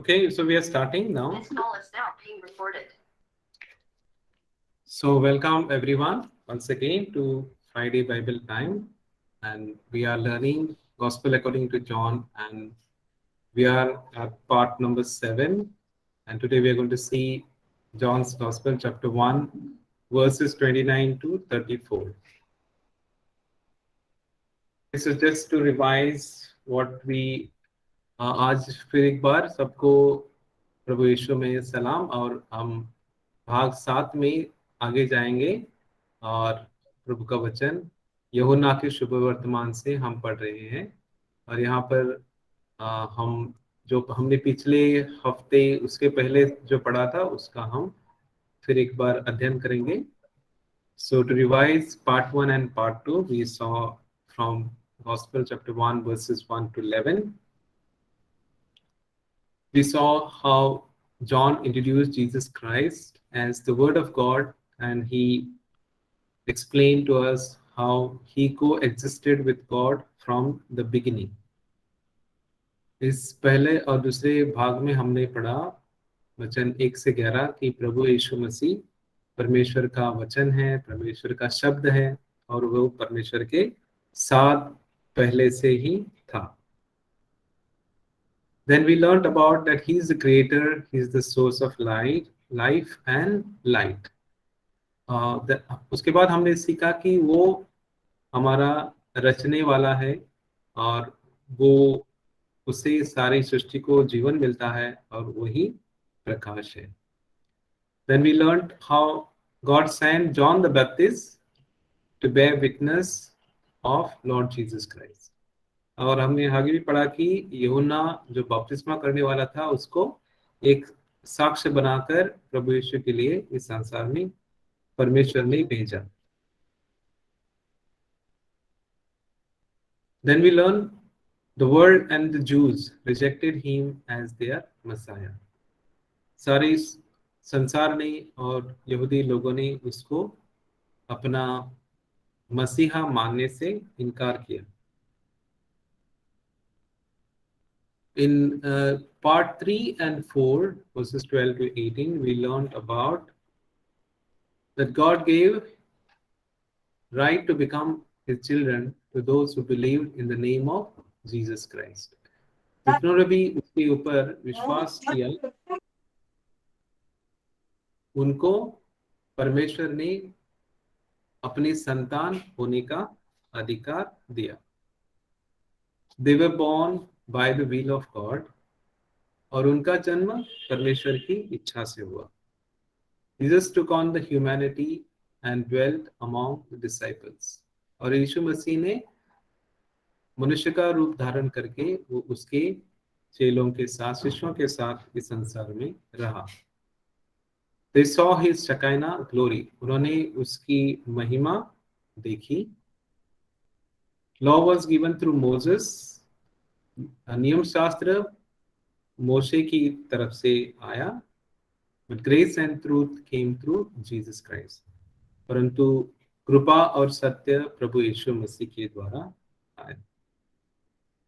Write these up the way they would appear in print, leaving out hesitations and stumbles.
Okay, so we are starting now. This call is now being recorded. So welcome everyone once again to Friday Bible time, and we are learning Gospel according to John, and we are at part number 7, and today we are going to see John's Gospel chapter 1 verses 29 to 34. So just to revise what we आज फिर एक बार सबको प्रभु यीशु में सलाम, और हम भाग 7 में आगे जाएंगे और प्रभु का वचन यूहन्ना के शुभ वर्तमान से हम पढ़ रहे हैं। और यहाँ पर हम जो हमने पिछले हफ्ते उसके पहले जो पढ़ा था उसका हम फिर एक बार अध्ययन करेंगे। So to revise part 1 and part 2, we saw from Gospel chapter 1 verses 1 to 11. We saw how John introduced Jesus Christ as the Word of God, and he explained to us how he coexisted with God from the beginning. इस पहले और दूसरे भाग में हमने पढ़ा वचन 1 से 11 कि प्रभु यीशु मसीह परमेश्वर का वचन है, परमेश्वर का शब्द है, और वो परमेश्वर के साथ पहले से ही था। Then we learned about that he is the creator, he is the source of life and light. उसके बाद हमने सीखा कि वो हमारा रचने वाला है और वो उससे सारी सृष्टि को जीवन मिलता है और वही प्रकाश है। Then we learned how God sent John the Baptist to bear witness of Lord Jesus Christ. और हमने आगे भी पढ़ा कि यूहन्ना जो बपतिस्मा करने वाला था उसको एक साक्ष्य बनाकर प्रभु यीशु के लिए इस संसार में परमेश्वर ने भेजा। Then we learn the world and the Jews rejected him as their Messiah. सारे संसार ने और यहूदी लोगों ने उसको अपना मसीहा मानने से इनकार किया। In part 3 and 4 verses 12 to 18, we learned about that God gave right to become his children to those who believed in the name of Jesus Christ. जिन्होंने भी उसके ऊपर विश्वास किया उनको परमेश्वर ने अपनी संतान होने का अधिकार दिया। They were born by the will of God, और उनका जन्म परमेश्वर की इच्छा से हुआ। Jesus took on the humanity and dwelt among the disciples. और यीशु मसीह ने मनुष्य का रूप धारण करके वो उसके चेलों के साथ, शिष्यों के साथ इस संसार में रहा। They saw his Shekinah glory. उन्होंने उसकी महिमा देखी। Law was given through Moses. नियम शास्त्र मोशे की तरफ से आया, but grace and truth came through Jesus Christ. परंतु कृपा और सत्य प्रभु यीशु मसीह के द्वारा आए।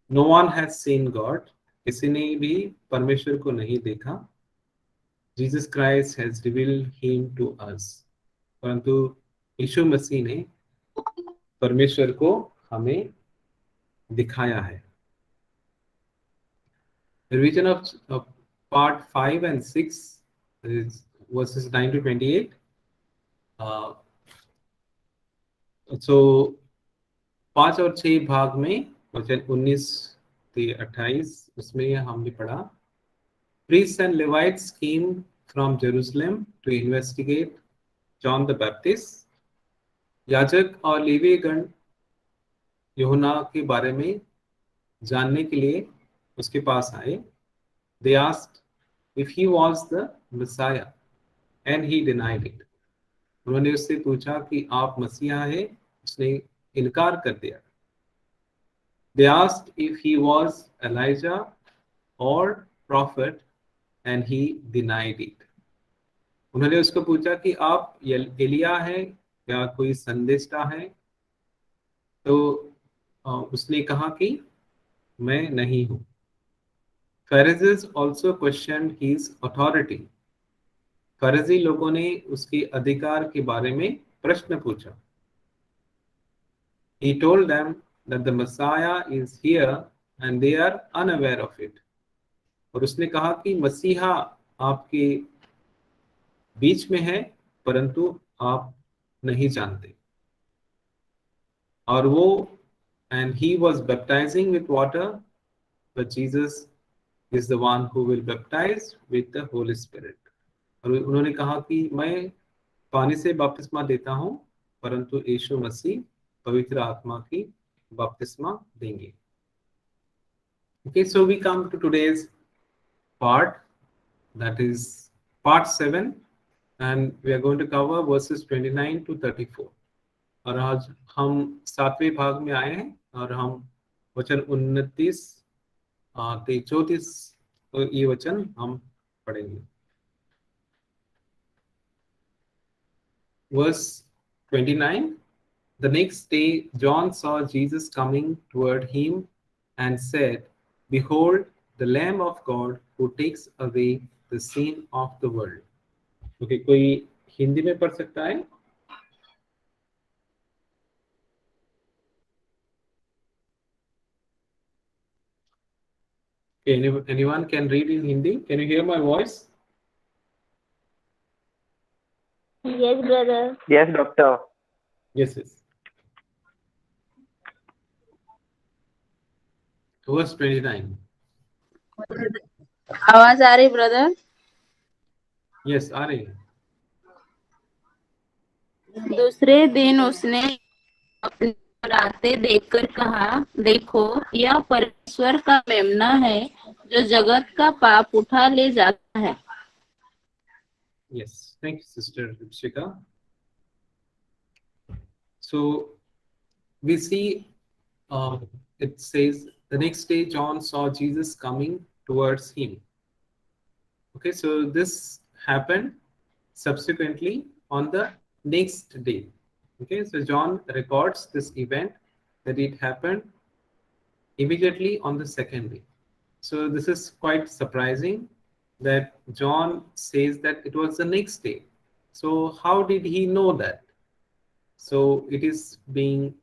No one has seen God. किसी ने भी परमेश्वर को नहीं देखा। Jesus Christ has revealed him to us. परंतु यीशु मसीह ने परमेश्वर को हमें दिखाया है। The revision of part 5 and 6 is verses 9 to 28. So 5 और 6 भाग में वचन 19 से 28 उसमें हमने पढ़ा Priests and Levites came from Jerusalem to investigate John the Baptist. याजक और लेवी गण यूहन्ना के बारे में जानने के लिए उसके पास आए। They asked if he was the Messiah, and he denied it. उन्होंने उससे पूछा कि आप मसीहा हैं, उसने इनकार कर दिया। They asked if he was Elijah or prophet, and he denied it. उन्होंने उसको पूछा कि आप एलिया हैं या कोई संदेष्टा है, तो उसने कहा कि मैं नहीं हूँ। Pharisees also questioned his authority. फरीसी लोगों ने उसके अधिकार के बारे में प्रश्न पूछा. He told them that the Messiah is here and they are unaware of it. और उसने कहा कि मसीहा आपके बीच में है परंतु आप नहीं जानते. और वो and he was baptizing with water, but Jesus is the one who will baptize with the Holy Spirit. और उन्होंने कहा कि मैं पानी से बपतिस्मा देता हूं परंतु यीशु मसीह पवित्र आत्मा की बपतिस्मा देंगे. Okay, so we come to today's part, that is part 7, and we are going to cover verses 29 to 34. और आज हम 7वें भाग में आए हैं और हम वचन 29 34 ये वचन हम पढ़ेंगे. Verse 29. The next day John saw Jesus coming toward him and said, Behold, the Lamb of God who takes away the sin of the world. Okay, कोई हिंदी में पढ़ सकता है? Okay, anyone can read in Hindi? Can you hear my voice? Yes, brother. Yes, doctor. Yes. Verse 29. आवाज आ रही brother? Yes, आ रही है. दूसरे दिन उसने अपने ओर आते देखकर कहा, देखो यह परमेश्वर का मेमना है जो जगत का पाप उठा ले जाता है. Yes, thank you, Sister Ripshika. So we see it says the next day John saw Jesus coming towards him. Okay, so this happened subsequently on the next day. Okay, so John records this event that it happened immediately on the second day. So this is quite surprising that John says that it was the next day. So how did he know that? So it is being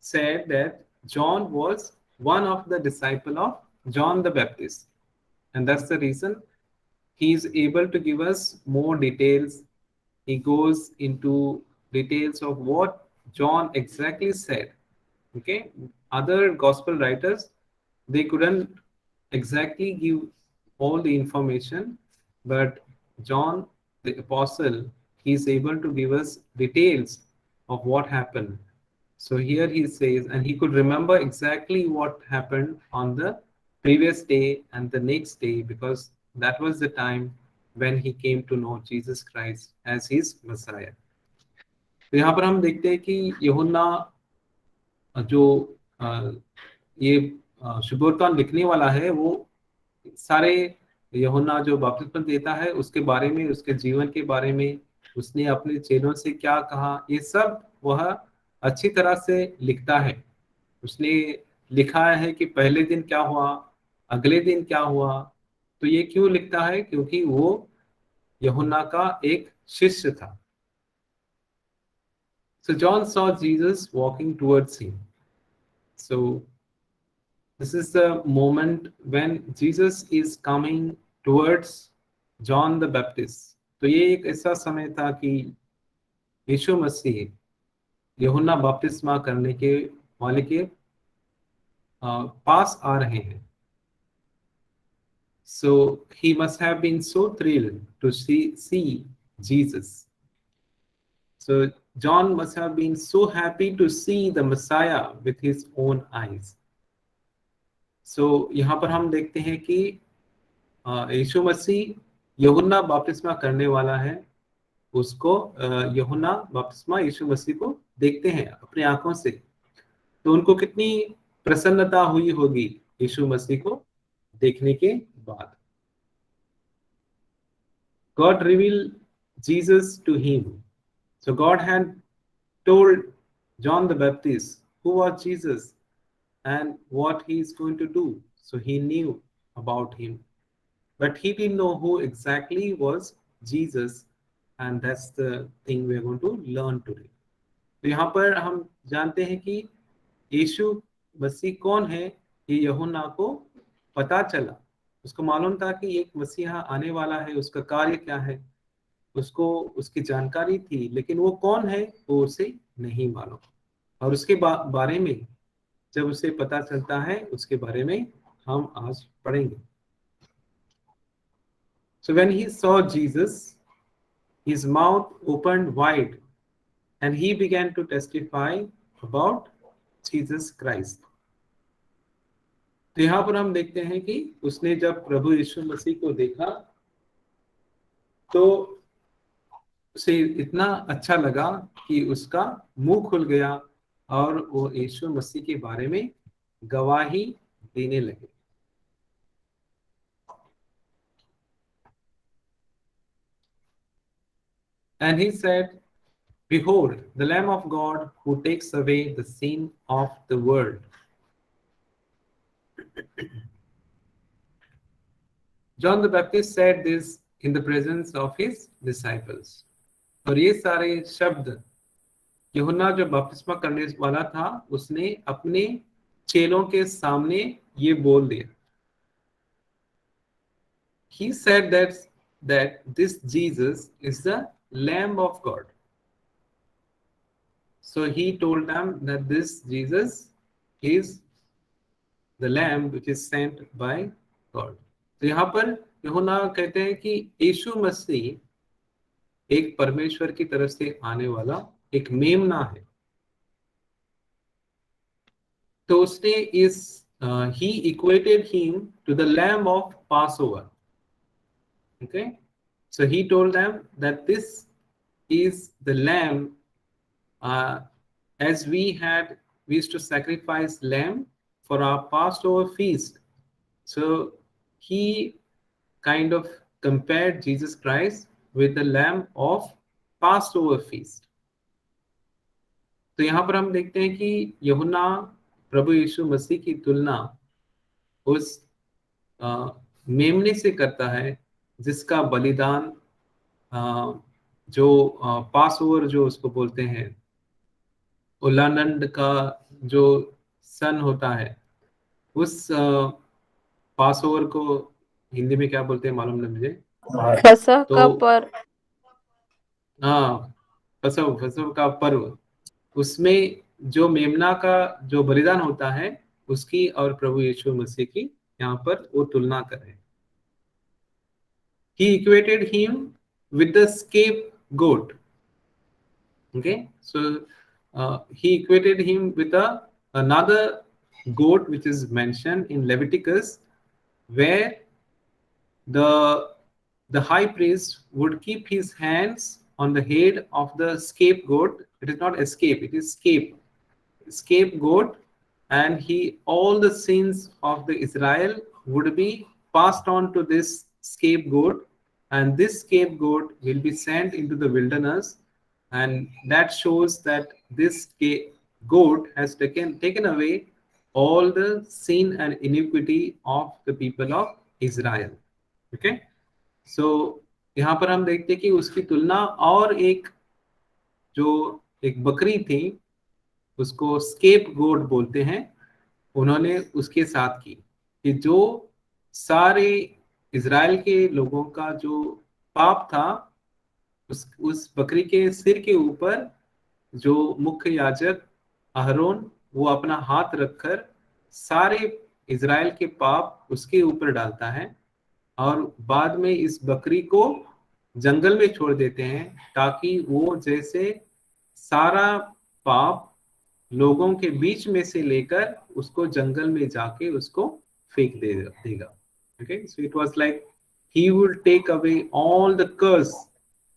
said that John was one of the disciples of John the Baptist, and that's the reason he is able to give us more details. He goes into details of what John exactly said. Okay, other gospel writers, they couldn't exactly give all the information, but John the apostle, he is able to give us details of what happened. So here he says, and he could remember exactly what happened on the previous day and the next day, because that was the time when he came to know Jesus Christ as his Messiah. तो यहाँ पर हम देखते हैं कि यूहन्ना जो ये शुभवर्तमान लिखने वाला है, वो सारे यूहन्ना जो बपतिस्मा देता है उसके बारे में, उसके जीवन के बारे में, उसने अपने चेलों से क्या कहा, ये सब वह अच्छी तरह से लिखता है. उसने लिखा है कि पहले दिन क्या हुआ, अगले दिन क्या हुआ. तो ये क्यों लिखता है? क्योंकि वो यूहन्ना का एक शिष्य था. So John saw Jesus walking towards him. So this is the moment when Jesus is coming towards John the Baptist. तो ये एक ऐसा समय था कि यीशु मसीह यूहन्ना बपतिस्मा करने के वाले के पास आ रहे हैं. So he must have been so thrilled to see Jesus. So John must have been so happy to see the Messiah with his own eyes. So यहाँ पर हम देखते हैं कि यीशु मसीह यूहन्ना बपतिस्मा करने वाला है, उसको यूहन्ना बपतिस्मा यीशु मसीह को देखते हैं अपनी आंखों से. तो उनको कितनी प्रसन्नता हुई होगी यीशु मसीह को देखने के बाद. God revealed Jesus to him. So God had told John the Baptist who was Jesus and what he is going to do. So he knew about him, but he didn't know who exactly was Jesus, and that's the thing we are going to learn today. तो यहाँ पर हम जानते हैं कि यीशु मसीह कौन है, ये यूहन्ना को पता चला। उसको मालूम था कि एक मसीहा आने वाला है, उसका कार्य क्या है, उसको उसकी जानकारी थी, लेकिन वो कौन है वो उसे नहीं मालूम। और उसके बारे में जब उसे पता चलता है, उसके बारे में हम आज पढ़ेंगे। So when he saw Jesus, his mouth opened wide and he began to testify about Jesus Christ. तो यहाँ पर हम देखते हैं कि उसने जब प्रभु यीशु मसीह को देखा तो उसे इतना अच्छा लगा कि उसका मुंह खुल गया और वो यीशु मसीह के बारे में गवाही देने लगे। And he said, "Behold, the Lamb of God who takes away the sin of the world." John the Baptist said this in the presence of his disciples. और ये सारे शब्द यूहन्ना जो बपतिस्मा करने वाला था, उसने अपने चेलों के सामने ये बोल दिया। He said that this Jesus is the Lamb of God. So he told them that this Jesus is the Lamb which is sent by God. तो यहाँ पर यूहन्ना कहते हैं कि यीशु मसीह एक परमेश्वर की तरफ से आने वाला एक मेमना है। तो उसने इस he equated him to the Lamb of Passover. Okay, so he told them that this is the lamb, as we used to sacrifice lamb for our Passover feast. So he kind of compared Jesus Christ with the lamb of Passover feast. तो यहाँ पर हम देखते हैं कि यूहन्ना प्रभु यीशु मसीह की तुलना उस मेमने से करता है जिसका बलिदान जो पासओवर जो उसको बोलते हैं, उलानंद का जो सन होता है, उस पासओवर को हिंदी में क्या बोलते हैं मालूम नहीं मुझे। फसह का पर्व। हाँ, फसह का पर्व, उसमें जो मेमना का जो बलिदान होता है उसकी और प्रभु यीशु मसीह की यहाँ पर वो तुलना करें। He equated him with the scapegoat. Okay, so he equated him with another goat which is mentioned in Leviticus, where the high priest would keep his hands on the head of the scapegoat. It is not escape, it is scapegoat, and all the sins of the Israel would be passed on to this scapegoat, and this scapegoat will be sent into the wilderness, and that shows that this goat has taken away all the sin and iniquity of the people of Israel. Okay, so यहाँ पर हम देखते कि उसकी तुलना और एक बकरी थी, उसको स्केप गोट बोलते हैं, उन्होंने उसके साथ की कि जो सारे इजराइल के लोगों का जो पाप था, उस बकरी के सिर के ऊपर जो मुख्य याजक अहरोन वो अपना हाथ रखकर सारे इजराइल के पाप उसके ऊपर डालता है और बाद में इस बकरी को जंगल में छोड़ देते हैं ताकि वो जैसे सारा पाप लोगों के बीच में से लेकर उसको जंगल में जाके उसको फेंक देगा. Okay, so it was like he will take away all the curse,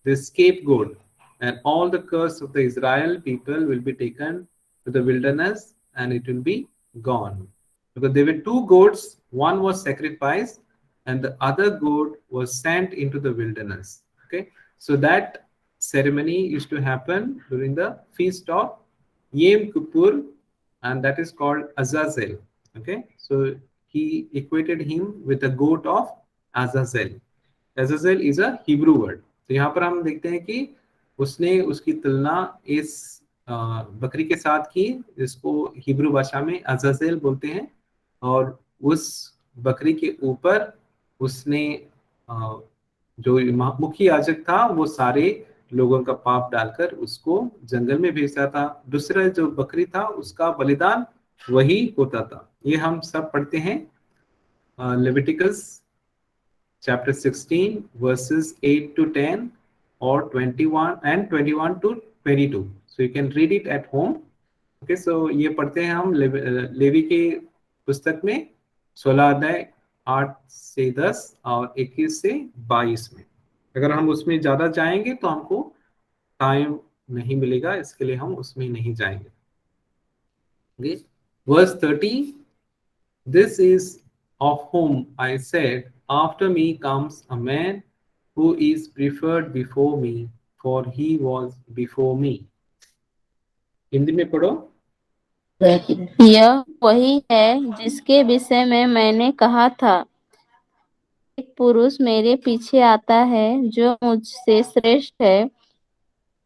the scapegoat, and all the curse of the Israel people will be taken to the wilderness and it will be gone. Because there were two goats, one was sacrificed and the other goat was sent into the wilderness. Okay, so that ceremony used to happen during the feast of Yom Kippur, and that is called Azazel. Okay, so he equated him with a goat of Azazel. Azazel is a Hebrew word. तो यहाँ पर हम देखते हैं कि उसने उसकी तुलना इस बकरी के साथ की, जिसको हिब्रू भाषा में अजाजेल बोलते हैं, और उस बकरी के ऊपर उसने जो मुख्य याजक था वो सारे लोगों का पाप डालकर उसको जंगल में भेजता था। दूसरा जो बकरी था उसका बलिदान वही होता था। ये हम सब पढ़ते हैं Leviticus chapter 16 verses 8 to 10 or 21 and 21 to 22, so you can read it at home. Okay, so ये पढ़ते हैं हम लेवी के पुस्तक में 16 अध्याय 8 से 10 और 21 से 22 में। अगर हम उसमें ज्यादा जाएंगे तो हमको टाइम नहीं मिलेगा, इसके लिए हम उसमें नहीं जाएंगे। Okay, verse 30, this is of whom I said, after me comes a man who is preferred before me, for he was before me. Hindi में पढ़ो। यह वही है जिसके विषय में मैंने कहा था, एक पुरुष मेरे पीछे आता है जो मुझसे श्रेष्ठ है,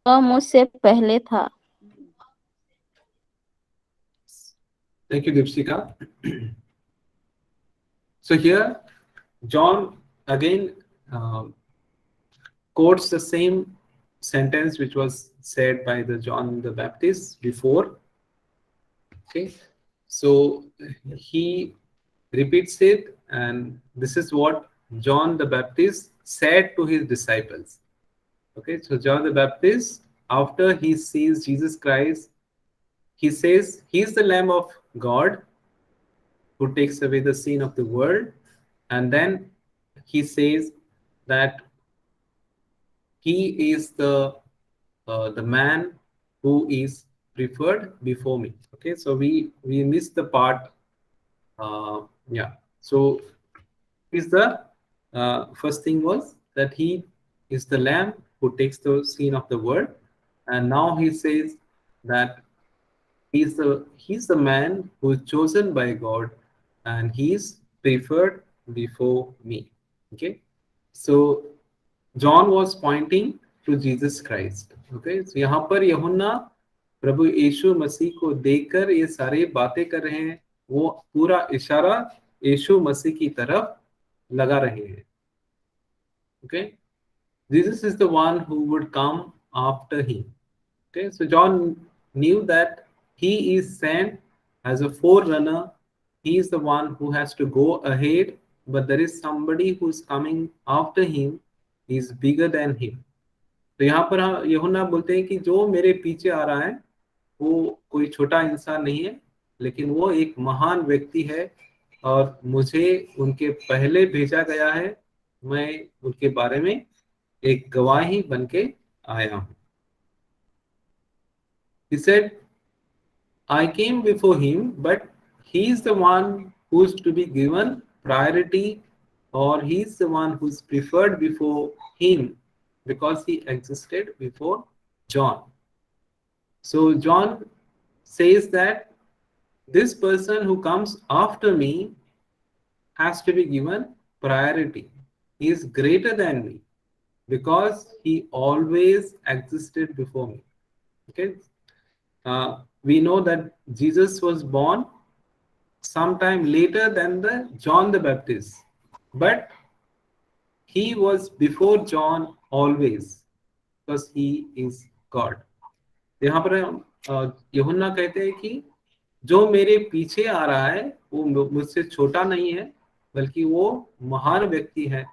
वह मुझसे पहले था। Thank you, Dipsika. So here, John again quotes the same sentence which was said by the John the Baptist before. Okay, so he repeats it, and this is what John the Baptist said to his disciples. Okay, so John the Baptist, after he sees Jesus Christ, he says, he is the Lamb of God who takes away the sin of the world. And then he says that he is the man who is preferred before me. Okay, so we missed the part. Yeah, so is the first thing was that he is the Lamb who takes the sin of the world, and now he says that he's the man who is chosen by God, and he is preferred before me. Okay, so John was pointing to Jesus Christ. Okay, so यहाँ पर यूहन्ना प्रभु यीशु मसीह को देखकर ये सारे बातें कर रहे हैं, वो पूरा इशारा यीशु मसीह की तरफ लगा रहे हैं. Okay, Jesus is the one who would come after him. Okay, so John knew that he is sent as a forerunner. He is the one who has to go ahead, but there is somebody who is coming after him. He is bigger than him. तो यहाँ पर यूहन्ना बोलते हैं कि जो मेरे पीछे आ रहा है वो कोई छोटा इंसान नहीं है, लेकिन वो एक महान व्यक्ति है और मुझे उनके पहले भेजा गया है. मैं उनके बारे में एक गवाही बनके आया हूँ. He said, I came before him, but he is the one who is to be given priority, or he is the one who is preferred before him because he existed before John. So John says that this person who comes after me has to be given priority. He is greater than me because he always existed before me. Okay. We know that Jesus was born sometime later than the John the Baptist, but he was before John always because he is God. यहाँ पर यूहन्ना कहते हैं कि जो मेरे पीछे आ रहा है वो मुझसे छोटा नहीं है, बल्कि वो महान व्यक्ति है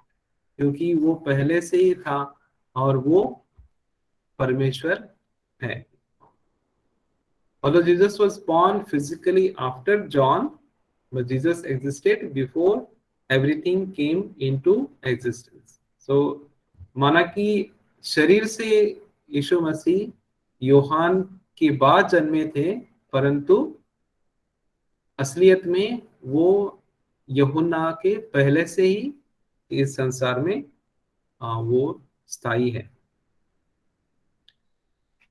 क्योंकि वो पहले से ही था और वो परमेश्वर है. Although Jesus was born physically after John, but Jesus existed before everything came into existence. So माना कि शरीर से यीशु मसीह यूहान के बाद जन्मे थे, परंतु असलियत में वो यूहन्ना के पहले से ही इस संसार में वो स्थायी है.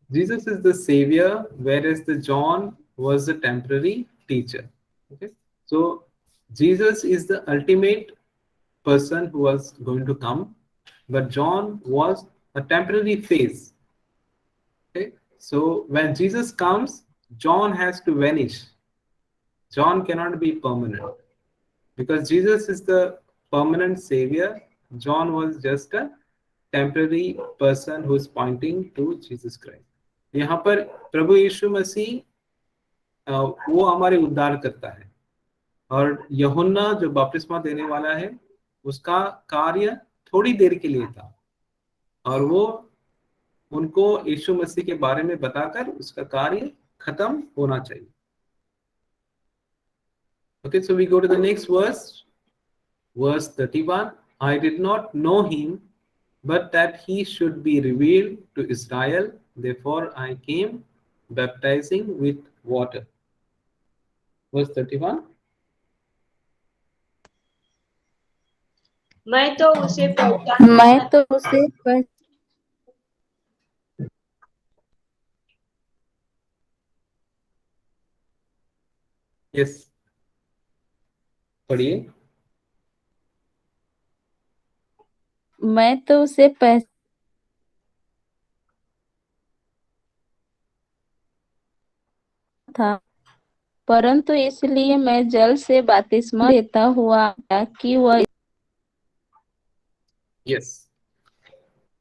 Jesus is the savior, whereas the John was a temporary teacher. Okay, so Jesus is the ultimate person who was going to come, but John was a temporary phase. Okay, so when Jesus comes, John has to vanish. John cannot be permanent because Jesus is the permanent savior. John was just a temporary person who is pointing to Jesus Christ. यहाँ पर प्रभु यीशु मसीह वो हमारे उद्धार करता है, और यूहन्ना जो बपतिस्मा देने वाला है उसका कार्य थोड़ी देर के लिए था, और वो उनको यीशु मसीह के बारे में बताकर उसका कार्य खत्म होना चाहिए. Okay, so we go to the next verse, verse 31. I did not know him, but that he should be revealed to Israel. Therefore I came baptizing with water. Verse 31. मैं तो उसे पहचान मैं तो उसे Yes. पढ़िए. मैं तो उसे था, परंतु इसलिए मैं जल से बपतिस्मा लेता हुआ आया कि वह Yes.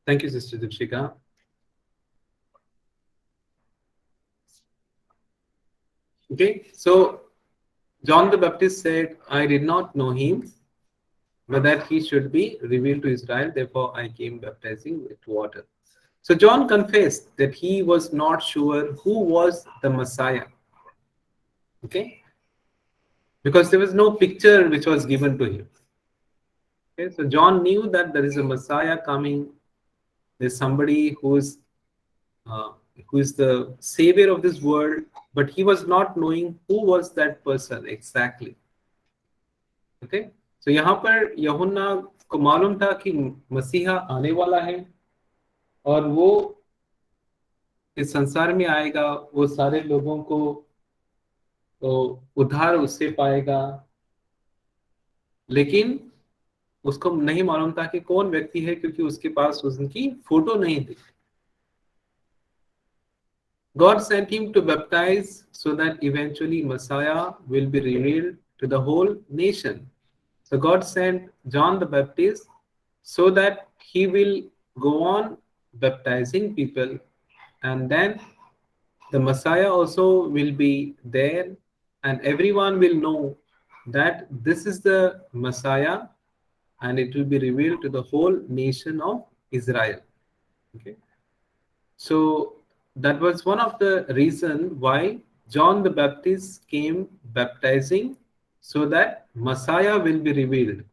Thank you, Sister Dipshika. Okay, so John the Baptist said, I did not know him, but that he should be revealed to Israel. Therefore, I came baptizing with water. So John confessed that he was not sure who was the Messiah. Okay, because there was no picture which was given to him. Okay, so John knew that there is a Messiah coming. There's somebody who is the savior of this world, but he was not knowing who was that person exactly. Okay, so यहाँ पर यूहन्ना को मालूम था कि मसीहा आने वाला है और वो इस संसार में आएगा, वो सारे लोगों को तो उद्धार उससे पाएगा, लेकिन उसको नहीं मालूम था कि कौन व्यक्ति है, क्योंकि उसके पास उनकी फोटो नहीं थी. God sent him to baptize so that eventually Messiah will be revealed to the whole nation. So God sent John the Baptist so that he will go on baptizing people, and then the Messiah also will be there, and everyone will know that this is the Messiah, and it will be revealed to the whole nation of Israel. Okay, so that was one of the reason why John the Baptist came baptizing, so that Messiah will be revealed.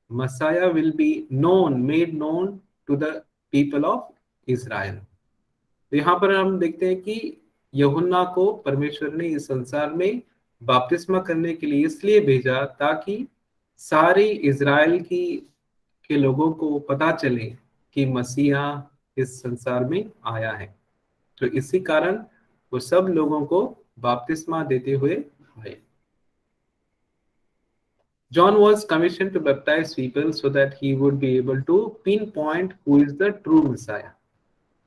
Messiah will be known, made known to the people of Israel. तो यहाँ पर हम देखते हैं कि यूहन्ना को परमेश्वर ने इस संसार में बपतिस्मा करने के लिए इसलिए भेजा ताकि सारे इजराइल के लोगों को पता चले कि मसीहा इस संसार में आया है. तो इसी कारण वो सब लोगों को बपतिस्मा देते हुए आए. John was commissioned to baptize people so that he would be able to pinpoint who is the true Messiah.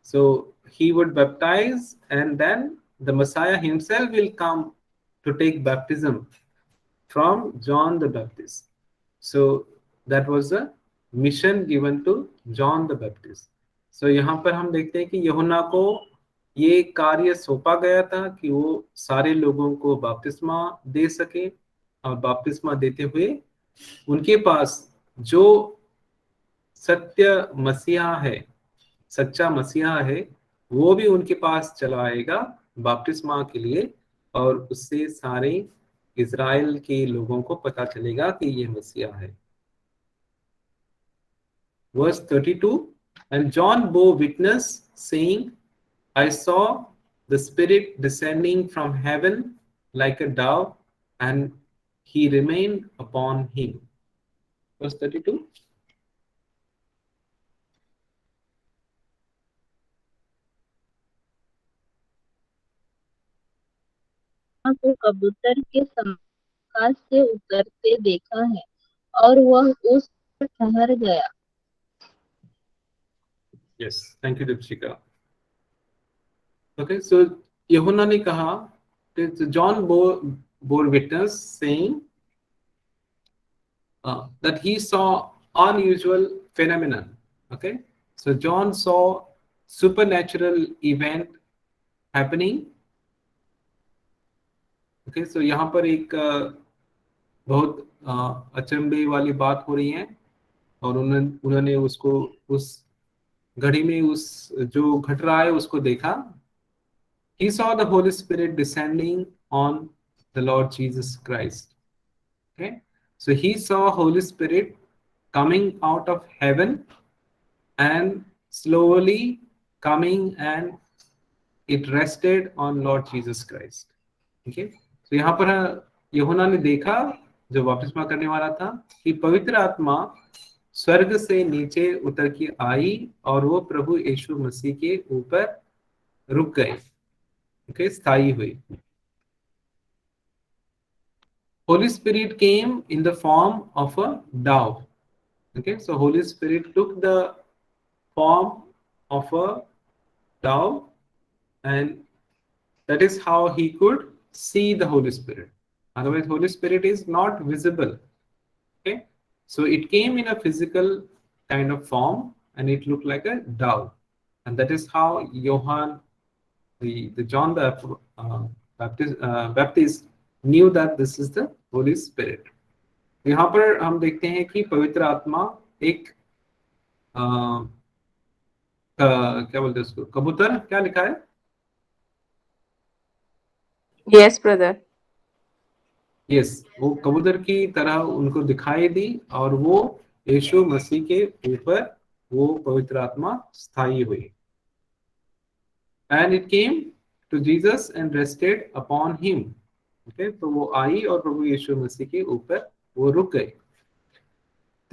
So he would baptize, and then the Messiah himself will come to take baptism from John the Baptist. So that was the mission given to John the Baptist. So यहाँ पर हम देखते हैं कि यूहन्ना को ये कार्य सौंपा गया था कि वो सारे लोगों को बपतिस्मा दे सके, और बपतिस्मा देते हुए उनके पास जो सत्य मसीहा है, सच्चा मसीहा है, वो भी उनके पास चला आएगा बपतिस्मा के लिए, और उससे सारे इजराइल के लोगों को पता चलेगा कि ये मसीहा है. Verse 32, and John bore witness, saying, I saw the Spirit descending from heaven like a dove, and he remained upon him. Verse 32. को कबूतर के समान आकाश से उतरते देखा है और वह उस पर ठहर गया। Yes, thank you, Dipshika. Okay, so यूहन्ना ने कहा that John bore witness saying that he saw unusual phenomenon. Okay, so John saw supernatural event happening. Okay, so यहाँ पर एक बहुत अचंभे वाली बात हो रही है और उन्होंने उसको उस घड़ी में उस जो घट रहा है उसको देखा. He saw the Holy Spirit descending on the Lord Jesus Christ. Okay, so he saw Holy Spirit coming out of heaven and slowly coming and it rested on Lord Jesus Christ. Okay, so यहाँ पर यूहन्ना ने देखा जो बपतिस्मा करने वाला था कि पवित्र आत्मा स्वर्ग से नीचे उतर के आई और वो प्रभु यीशु मसीह के ऊपर रुक गए. Okay, स्थायी हुई. Holy Spirit came in the form of a dove. Okay, so Holy Spirit took the form of a dove, and that is how he could see the Holy Spirit. Otherwise, Holy Spirit is not visible. Okay, so it came in a physical kind of form, and it looked like a dove, and that is how Johann, the John the Baptist knew that this is the Holy Spirit. यहाँ पर हम देखते हैं कि पवित्र आत्मा एक क्या बोलते हैं उसको, कबूतर, क्या लिखा है? Yes, brother. यस, वो कबूतर की तरह उनको दिखाई दी और वो यीशु मसीह के ऊपर वो पवित्र आत्मा स्थायी हुई. And it came to Jesus and rested upon him. Okay, तो वो आई और प्रभु यीशु मसीह के ऊपर वो रुक गए.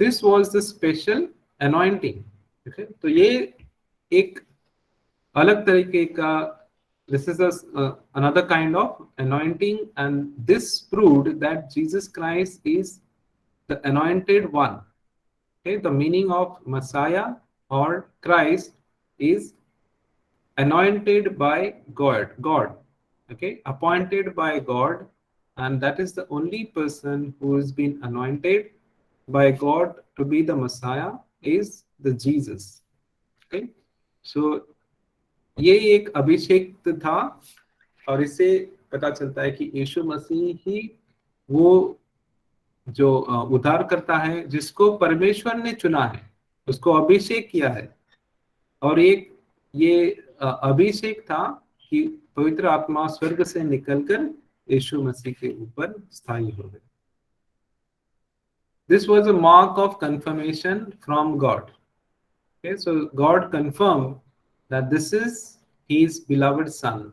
This was the special anointing. Okay, तो ये एक अलग तरीके का, this is another kind of anointing, and this proved that Jesus Christ is the anointed one. Okay, the meaning of Messiah or Christ is anointed by God. Okay, appointed by God, and that is the only person who has been anointed by God to be the Messiah is the Jesus. Okay, so ये एक अभिषेक था और इससे पता चलता है कि यीशु मसीह ही वो जो उद्धार करता है जिसको परमेश्वर ने चुना है, उसको अभिषेक किया है. और एक ये अभिषेक था कि पवित्र आत्मा स्वर्ग से निकलकर यीशु मसीह के ऊपर स्थायी हो गए. This was a mark of confirmation from God. Okay, so God confirmed that this is his beloved son.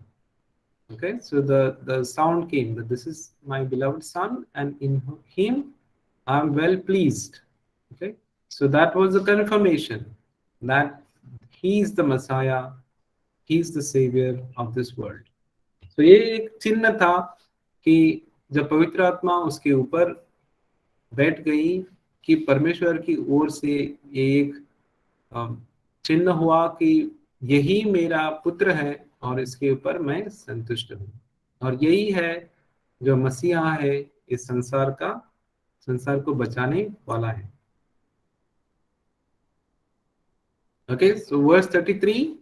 Okay, so the sound came that this is my beloved son and in him I am well pleased. Okay, so that was a confirmation that he is the Messiah, he is the savior of this world. So ये एक चिन्ह था कि जब पवित्र आत्मा उसके ऊपर बैठ गई कि परमेश्वर की ओर से ये एक चिन्ह हुआ कि यही मेरा पुत्र है और इसके ऊपर मैं संतुष्ट हूँ. और यही है जो मसीहा है इस संसार को बचाने वाला है. Okay, so verse 33,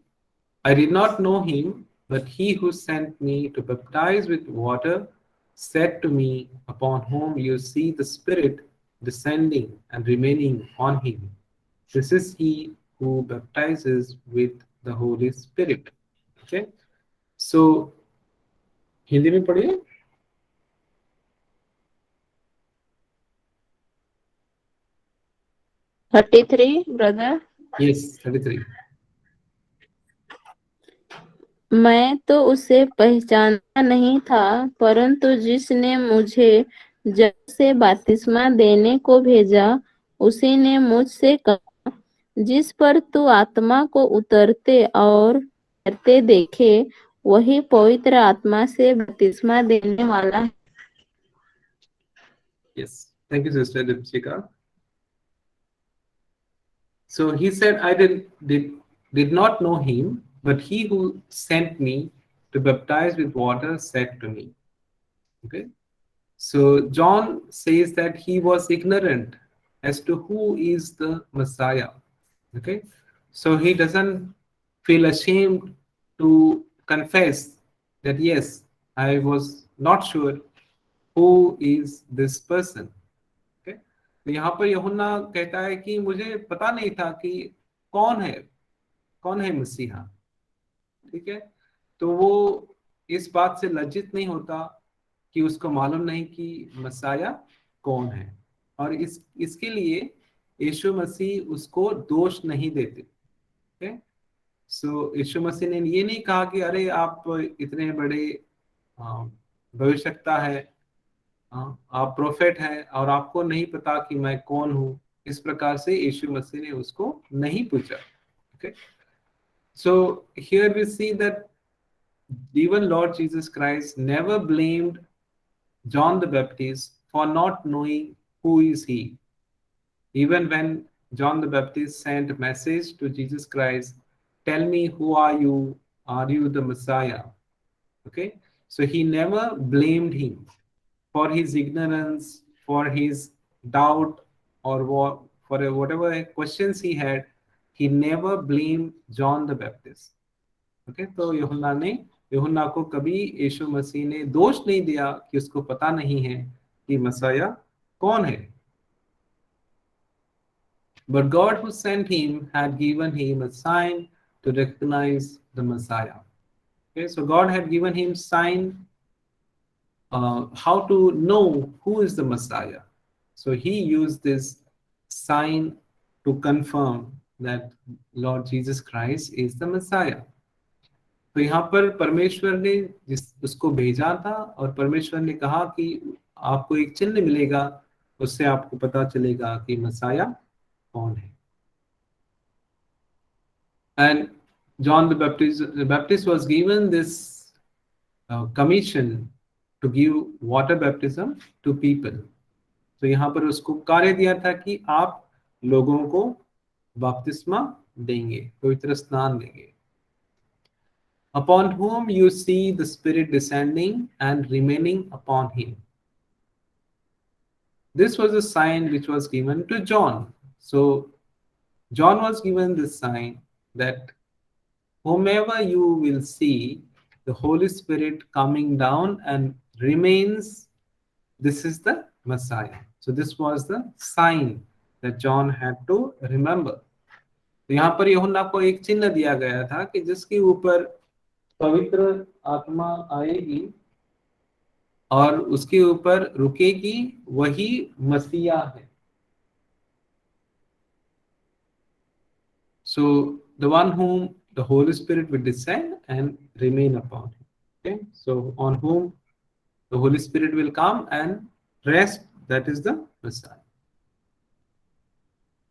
I did not know him, but he who sent me to baptize with water said to me, upon whom you see the Spirit descending and remaining on him, this is he who baptizes with the Holy Spirit. Okay, so Hindi में पढ़िए. $33 brother. Yes, 33. मैं तो उसे पहचानता नहीं था, परंतु जिसने मुझे जल से बपतिस्मा देने को भेजा उसी ने मुझसे कहा, जिस पर तू आत्मा को उतरते और ठहरते देखे वही पवित्र आत्मा से बपतिस्मा देने वाला है. Yes. Thank you, Sister Dipchika. So he said, I did not know him, but he who sent me to baptize with water said to me. Okay. So John says that he was ignorant as to who is the Messiah. Okay. So he doesn't feel ashamed to confess that, yes, I was not sure who is this person. Okay. तो यहाँ पर यूहन्ना कहता है कि मुझे पता नहीं था कि कौन है मसीहा। ठीक है। तो वो इस बात से लज्जित नहीं होता कि उसको मालूम नहीं कि मसाया कौन है, और इसके लिए यीशु मसीह उसको दोष नहीं देते। ओके। सो यीशु मसीह ने ये नहीं कहा कि अरे आप इतने बड़े भविष्यवक्ता है, आप प्रोफेट हैं और आपको नहीं पता कि मैं कौन हूँ। इस प्रकार से यीशु मसीह ने उसको नहीं पूछा। Okay. So here we see that even Lord Jesus Christ never blamed John the Baptist for not knowing who is he. Even when John the Baptist sent a message to Jesus Christ, tell me who are you the Messiah? Okay, so he never blamed him for his ignorance, for his doubt, or for whatever questions he had. He never blamed John the Baptist. Okay, तो यूहन्ना को कभी यीशु मसीह ने दोष नहीं दिया कि उसको पता नहीं है कि मसाया कौन है। But God who sent him had given him a sign to recognize the Messiah. Okay, so God had given him sign how to know who is the Messiah. So he used this sign to confirm that Lord Jesus Christ is the Messiah. तो यहाँ पर परमेश्वर ने उसको भेजा था और परमेश्वर ने कहा कि आपको एक चिन्ह मिलेगा, उससे आपको पता चलेगा कि मसाया कौन है। And John the Baptist was given this commission to give water baptism to people. तो यहाँ पर उसको कार्य दिया था कि आप लोगों को बपतिस्मा देंगे, पवित्र स्नान देंगे। Upon whom you see the Spirit descending and remaining upon him. This was a sign which was given to John. So John was given this sign that whomever you will see the Holy Spirit coming down and remains, this is the Messiah. So this was the sign that John had to remember. तो यहाँ पर यूहन्ना को एक चिन्ह दिया गया था कि जिसके ऊपर पवित्र आत्मा आएगी और उसके ऊपर रुकेगी, वही मसीहा है। So the one whom the Holy Spirit will descend and remain upon him. Okay, so on whom the Holy Spirit will come and rest, that is the Messiah.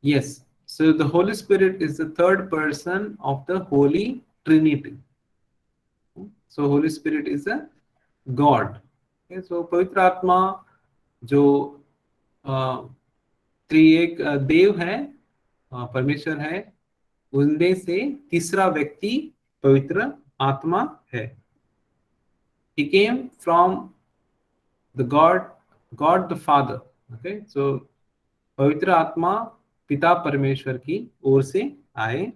Yes, so the Holy Spirit is the third person of the Holy Trinity. So Holy Spirit is a God. Okay, so पवित्र आत्मा जो त्रिएक देव है, परमेश्वर है, उनमें से तीसरा व्यक्ति पवित्र आत्मा है। He came from the God the Father. Okay, so पवित्र आत्मा पिता परमेश्वर की ओर से आए।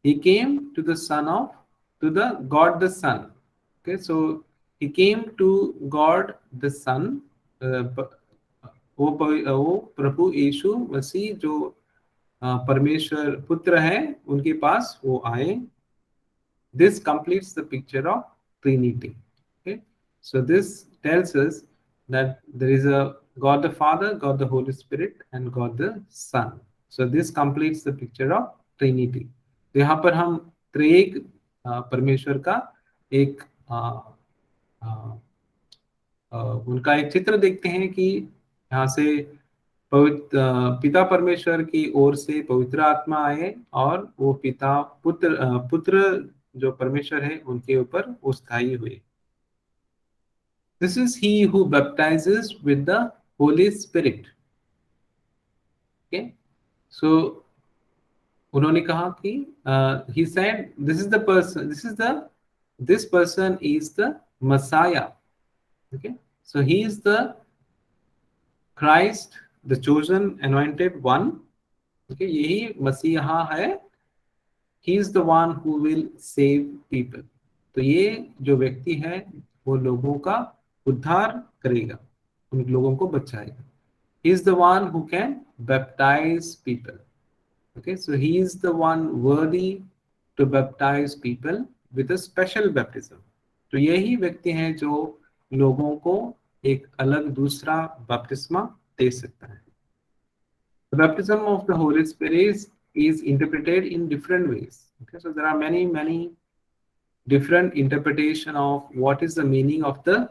He came to the God the Son. Okay, so he came to God the Son. वो प्रभु यीशु मसीह जो परमेश्वर पुत्र है, उनके पास वो आए। This completes the picture of Trinity. Okay, so this tells us that there is a God the Father, God the Holy Spirit, and God the Son. So this completes the picture of Trinity. तो यहाँ पर हम त्रिएक परमेश्वर का एक उनका एक चित्र देखते हैं कि यहाँ से पिता परमेश्वर की ओर से पवित्र आत्मा आए और वो पुत्र जो परमेश्वर है उनके ऊपर वो स्थायी हुए। This is he who baptizes with the Holy Spirit. Okay, so उन्होंने कहा कि he said this person is the Messiah. Okay, so he is the Christ, the chosen anointed one. Okay, यही मसीहा है. He is the one who will save people. तो ये जो व्यक्ति है वो लोगों का उद्धार करेगा, उन लोगों को बचाएगा. He is the one who can baptize people. Okay, so he is the one worthy to baptize people with a special baptism. तो यही व्यक्ति है जो लोगों को एक अलग दूसरा बपतिस्मा दे सकता है. The baptism of the Holy Spirit is interpreted in different ways. Okay, so there are many different interpretation of what is the meaning of the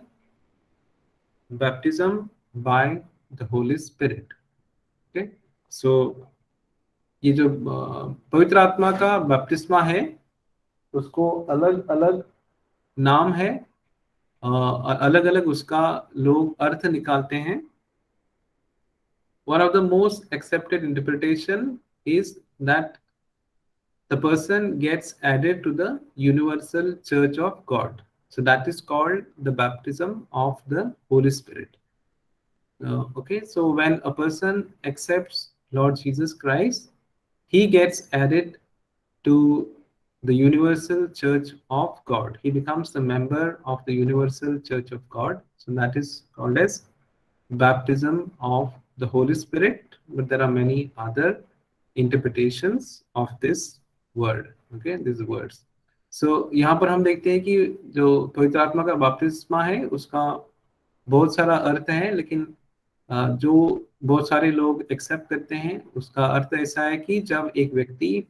baptism by the Holy Spirit. Okay, so ये जो पवित्र आत्मा का बपतिस्मा है उसको अलग अलग नाम है, अलग अलग उसका लोग अर्थ निकालते हैं. One of the most accepted interpretation is that the person gets added to the universal church of God. So that is called the baptism of the Holy Spirit. Okay, so when a person accepts Lord Jesus Christ, he gets added to the universal church of God. He becomes the member of the universal church of God. So that is called as baptism of the Holy Spirit. But there are many other interpretations of this word. Okay, these words. So यहाँ पर हम देखते हैं कि जो पवित्र आत्मा का बपतिस्मा है उसका बहुत सारा अर्थ है, लेकिन जो बहुत सारे लोग एक्सेप्ट करते हैं उसका अर्थ ऐसा है कि जब एक व्यक्ति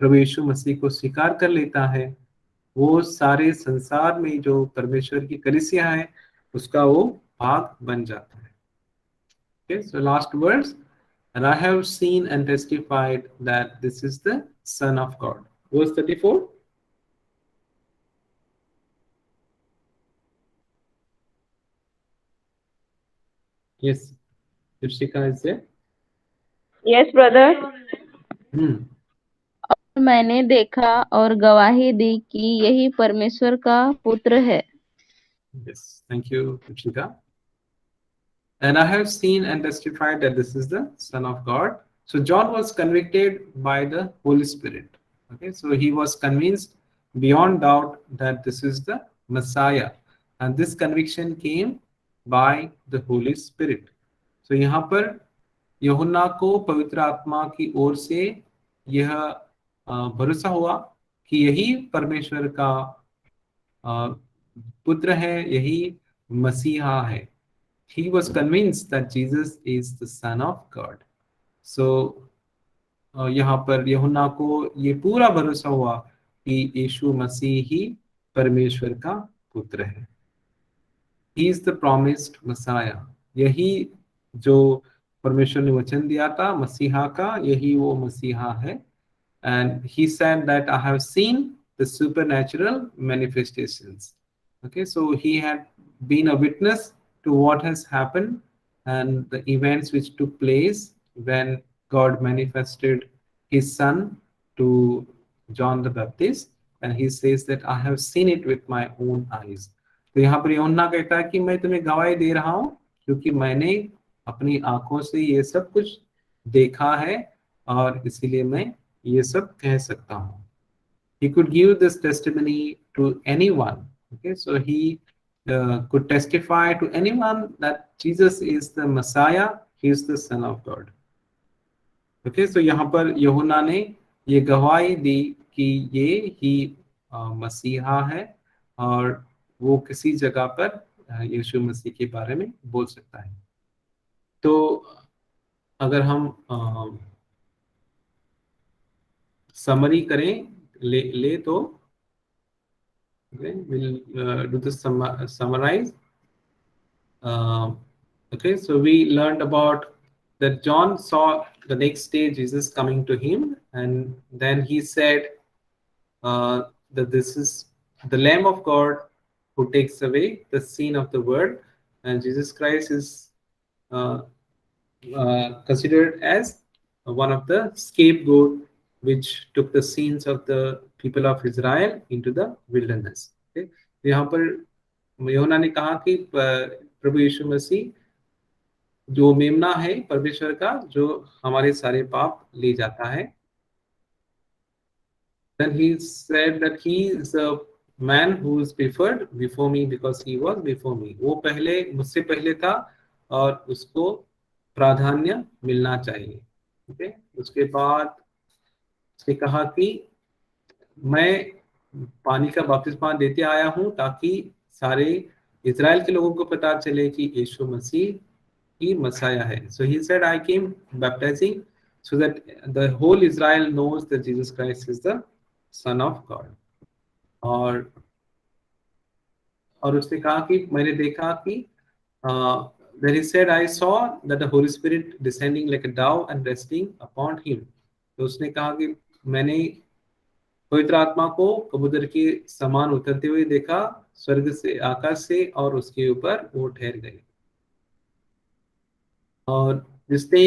प्रभु यीशु मसीह को स्वीकार कर लेता है वो सारे संसार में जो परमेश्वर की कलीसिया है उसका वो भाग बन जाता है. Okay, so last verse, and I have seen and testified that this is the Son of God. Verse 34. Yes, Rishika is there. Yes, brother. और मैंने देखा और गवाही दी कि यही परमेश्वर का पुत्र है. Yes, thank you, Rishika. And I have seen and testified that this is the Son of God. So John was convicted by the Holy Spirit. Okay, so he was convinced beyond doubt that this is the Messiah, and this conviction came by the Holy Spirit. So यहाँ पर यूहन्ना को पवित्र आत्मा की ओर से यह भरोसा हुआ कि यही परमेश्वर का पुत्र है, यही मसीहा है. He was convinced that Jesus is the Son of God. So यहाँ पर यूहन्ना को ये पूरा भरोसा हुआ कि यीशु मसीह ही परमेश्वर का पुत्र है. He is the promised Messiah. यही जो परमेश्वर ने वचन दिया था मसीहा का, यही वो मसीहा है. And he said that I have seen the supernatural manifestations. Okay, so he had been a witness to what has happened and the events which took place when God manifested his son to John the Baptist, and he says that I have seen it with my own eyes. तो यहाँ पर यूहन्ना कहता है कि मैं तुम्हें गवाही दे रहा हूँ क्योंकि मैंने अपनी आंखों से ये सब कुछ देखा है और इसीलिए मैं ये सब कह सकता हूँ. He could give this testimony to anyone. Okay, so he could testify to anyone that Jesus is the Messiah, he is the Son of God. Okay, so यहाँ पर यूहन्ना ने ये गवाही दी कि ये ही मसीहा है और वो किसी जगह पर यीशु मसीह के बारे में बोल सकता है. तो अगर हम समरी करें ले तो okay, we'll do the summarize. Okay, so we learned about that John saw the next day Jesus coming to him, and then he said that this is the Lamb of God who takes away the sin of the world, and Jesus Christ is considered as one of the scapegoat which took the sins of the people of Israel into the wilderness. Okay? यहाँ पर यूहन्ना ने कहा कि प्रभु यीशु मसीह जो मेमना है परमेश्वर का, जो हमारे सारे पाप ले जाता है. Then he said that he is a man who is preferred before me because he was before me. वो पहले मुझसे पहले था और उसको प्राधान्य मिलना चाहिए. ओके, उसके बाद उसने कहा कि मैं पानी का बपतिस्मा देते आया हूं ताकि सारे इजराइल के लोगों को पता चले कि यीशु मसीह ही मसाया है. So he said, I came baptizing so that the whole Israel knows that Jesus Christ is the Son of God. और उसने कहा कि मैंने देखा कि then he said, I saw that the Holy Spirit descending like a dove and resting upon him. तो उसने कहा कि मैंने पवित्र आत्मा को कबूतर के समान उतरते हुए देखा स्वर्ग से, आकाश से, और उसके ऊपर वो ठहर गए. और जिसने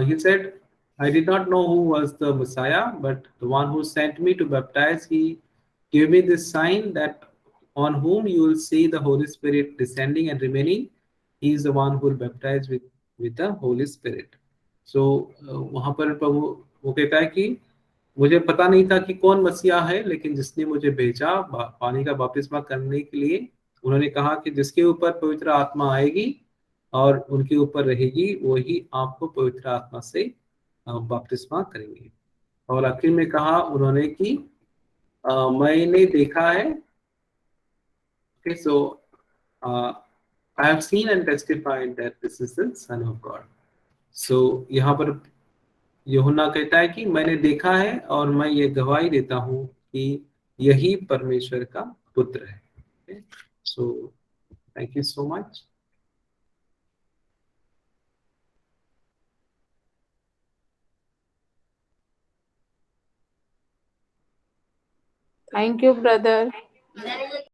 he said, I did not know who was the Messiah, but the one who sent me to baptize, he gave me this sign that on whom you will see the Holy Spirit descending and remaining. He is the one who will baptize with the Holy Spirit. So वहाँ पर प्रभु वो कहता है कि मुझे पता नहीं था कि कौन मसीहा है, लेकिन जिसने मुझे भेजा पानी का बपतिस्मा करने के लिए, उन्होंने कहा कि जिसके ऊपर पवित्र आत्मा आएगी और उनके ऊपर रहेगी, वही आपको पवित्र आत्मा से बपतिस्मा करेंगे. और आखिर में कहा उन्होंने कि मैंने देखा है. Okay, so I have seen and testified that this is the Son of God. So यहाँ पर यूहन्ना कहता है कि मैंने देखा है और मैं ये गवाही देता हूँ कि यही परमेश्वर का पुत्र है. Okay? So thank you so much. Thank you, brother.